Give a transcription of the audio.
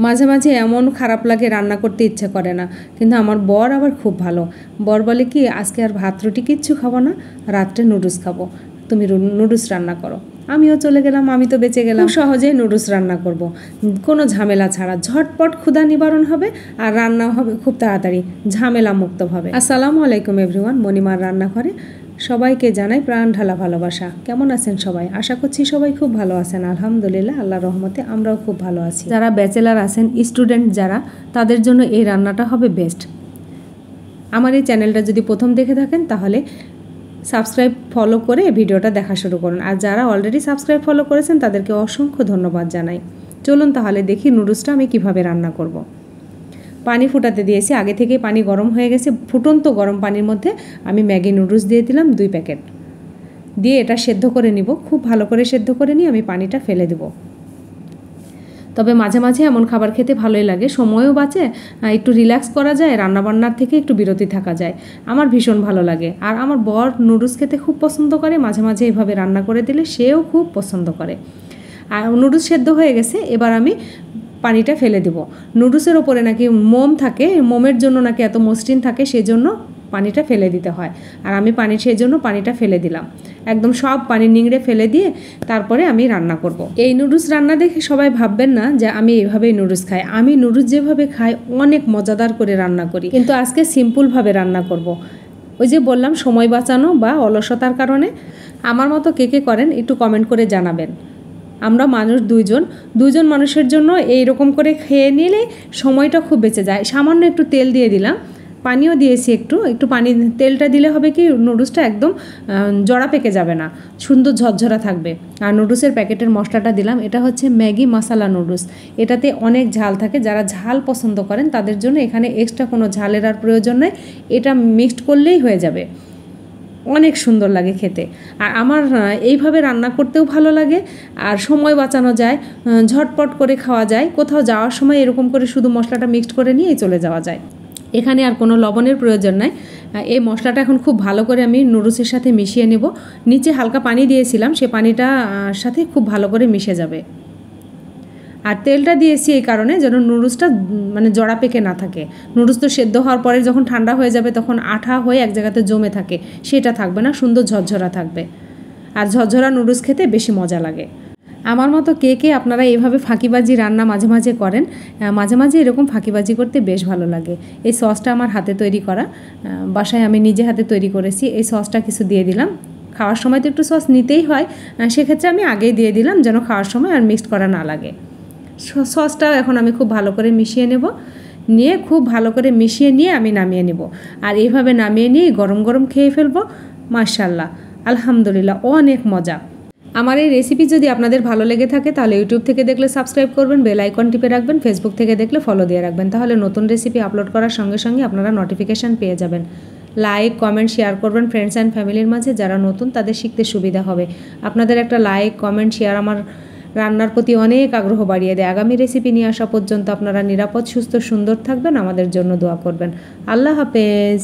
মাঝে মাঝে এমন খারাপ লাগে, রান্না করতে ইচ্ছে করে না, কিন্তু আমার বর আবার খুব ভালো। বর বলে কি, আজকে আর ভাত রুটি কিচ্ছু খাবো না, রাত্রে নুডলস খাবো, তুমি নুডলস রান্না করো। আমিও চলে গেলাম, আমি তো বেঁচে গেলাম। সহজেই নুডলস রান্না করব, কোনো ঝামেলা ছাড়া, ঝটপট ক্ষুধা নিবারণ হবে আর রান্না হবে খুব তাড়াতাড়ি, ঝামেলা মুক্তভাবে। আসসালামু আলাইকুম এভরিওয়ান, মণিমার রান্নাঘরে সবাইকে জানাই প্রাণ ঢালা ভালোবাসা। কেমন আছেন সবাই? আশা করছি সবাই খুব ভালো আছেন। আলহামদুলিল্লাহ, আল্লাহর রহমতে আমরাও খুব ভালো আছি। যারা ব্যাচেলার আছেন, স্টুডেন্ট যারা, তাদের জন্য এই রান্নাটা হবে বেস্ট। আমার এই চ্যানেলটা যদি প্রথম দেখে থাকেন তাহলে সাবস্ক্রাইব ফলো করে ভিডিওটা দেখা শুরু করুন, আর যারা অলরেডি সাবস্ক্রাইব ফলো করেছেন তাদেরকে অসংখ্য ধন্যবাদ জানাই। চলুন তাহলে দেখি নুডলসটা আমি কিভাবে রান্না করব। পানি ফুটাতে দিয়েছি, আগে থেকেই পানি গরম হয়ে গেছে। ফুটন্ত গরম পানির মধ্যে আমি ম্যাগি নুডলস দিয়ে দিলাম 2 প্যাকেট, দিয়ে এটা সেদ্ধ করে নিব। খুব ভালো করে সেদ্ধ করে নিয়ে আমি পানিটা ফেলে দেব। তবে মাঝে মাঝে এমন খাবার খেতে ভালোই লাগে, সময়ও বাঁচে, একটু রিল্যাক্স করা যায়, রান্নাবান্নার থেকে একটু বিরতি থাকা যায়। আমার ভীষণ ভালো লাগে। আর আমার বর নুডলস খেতে খুব পছন্দ করে, মাঝে মাঝে এভাবে রান্না করে দিলে সেও খুব পছন্দ করে। আর নুডলস সেদ্ধ হয়ে গেছে, এবার আমি পানিটা ফেলে দেব। নুডলসের ওপরে নাকি মোম থাকে, মোমের জন্য নাকি এত মসৃণ থাকে, সেজন্য পানিটা ফেলে দিতে হয়। আর আমি সেই জন্য পানিটা ফেলে দিলাম, একদম সব পানি নিংড়ে ফেলে দিয়ে তারপরে আমি রান্না করব। এই নুডলস রান্না দেখে সবাই ভাববেন না যে আমি এইভাবেই নুডলস খাই। আমি নুডলস যেভাবে খাই অনেক মজাদার করে রান্না করি, কিন্তু আজকে সিম্পলভাবে রান্না করব। ওই যে বললাম, সময় বাঁচানো বা অলসতার কারণে। আমার মতো কে কে করেন একটু কমেন্ট করে জানাবেন। আমরা মানুষ দুইজন মানুষের জন্য এই রকম করে খেয়ে নিলে সময়টা খুব বেঁচে যায়। সামান্য একটু তেল দিয়ে দিলাম, পানিও দিয়েছি একটু পানি। তেলটা দিলে হবে কি, নুডলসটা একদম জড়া পেকে যাবে না, সুন্দর ঝরঝরা থাকবে। আর নুডলসের প্যাকেটের মশলাটা দিলাম, এটা হচ্ছে ম্যাগি মশলা নুডলস। এটাতে অনেক ঝাল থাকে, যারা ঝাল পছন্দ করেন তাদের জন্য এখানে এক্সট্রা কোনো ঝালের আর প্রয়োজন নেই, এটা মিক্সড করলেই হয়ে যাবে। অনেক সুন্দর লাগে খেতে। আর আমার এইভাবে রান্না করতেও ভালো লাগে, আর সময় বাঁচানো যায়, ঝটপট করে খাওয়া যায়। কোথাও যাওয়ার সময় এরকম করে শুধু মশলাটা মিক্সড করে নিয়েই চলে যাওয়া যায়। এখানে আর কোনো লবণের প্রয়োজন নাই। এই মশলাটা এখন খুব ভালো করে আমি নুডলসের সাথে মিশিয়ে নেব। নিচে হালকা পানি দিয়েছিলাম, সে পানিটা সাথে খুব ভালো করে মিশে যাবে। আর তেলটা দিয়েছি এই কারণে যেন নুডলসটা মানে জড়া পেকে না থাকে। নুডলস তো সেদ্ধ হওয়ার পরে যখন ঠান্ডা হয়ে যাবে তখন আঠা হয়ে এক জায়গাতে জমে থাকে, সেটা থাকবে না, সুন্দর ঝরঝরা থাকবে। আর ঝরঝরা নুডলস খেতে বেশি মজা লাগে। আমার মতো কে কে আপনারা এইভাবে ফাঁকিবাজি রান্না মাঝে মাঝে করেন? মাঝে মাঝে এরকম ফাঁকিবাজি করতে বেশ ভালো লাগে। এই সসটা আমার হাতে তৈরি করা, বাসায় আমি নিজে হাতে তৈরি করেছি। এই সসটা কিছু দিয়ে দিলাম। খাওয়ার সময় তো একটু সস নিতেই হয়, সেক্ষেত্রে আমি আগেই দিয়ে দিলাম যেন খাওয়ার সময় আর মিক্সড করা না লাগে। সসটা এখন আমি খুব ভালো করে মিশিয়ে নেব, নিয়ে খুব ভালো করে মিশিয়ে নিয়ে আমি নামিয়ে নেব। আর এইভাবে নামিয়ে নিয়ে গরম গরম খেয়ে ফেলবো। মাশাআল্লাহ, আলহামদুলিল্লাহ, অনেক মজা। আমার এই রেসিপি যদি আপনাদের ভালো লেগে থাকে তাহলে ইউটিউব থেকে দেখলে সাবস্ক্রাইব করবেন, বেল আইকন টিপে রাখবেন, ফেসবুক থেকে দেখলে ফলো দিয়ে রাখবেন, তাহলে নতুন রেসিপি আপলোড করার সঙ্গে সঙ্গে আপনারা নোটিফিকেশান পেয়ে যাবেন। লাইক কমেন্ট শেয়ার করবেন ফ্রেন্ডস অ্যান্ড ফ্যামিলির মাঝে, যারা নতুন তাদের শিখতে সুবিধা হবে। আপনাদের একটা লাইক কমেন্ট শেয়ার আমার রান্নার প্রতি অনেক আগ্রহ বাড়িয়ে দেয়। আগামী রেসিপি নিয়ে আসা পর্যন্ত আপনারা নিরাপদ সুস্থ সুন্দর থাকবেন, আমাদের জন্য দোয়া করবেন। আল্লাহ হাফেজ।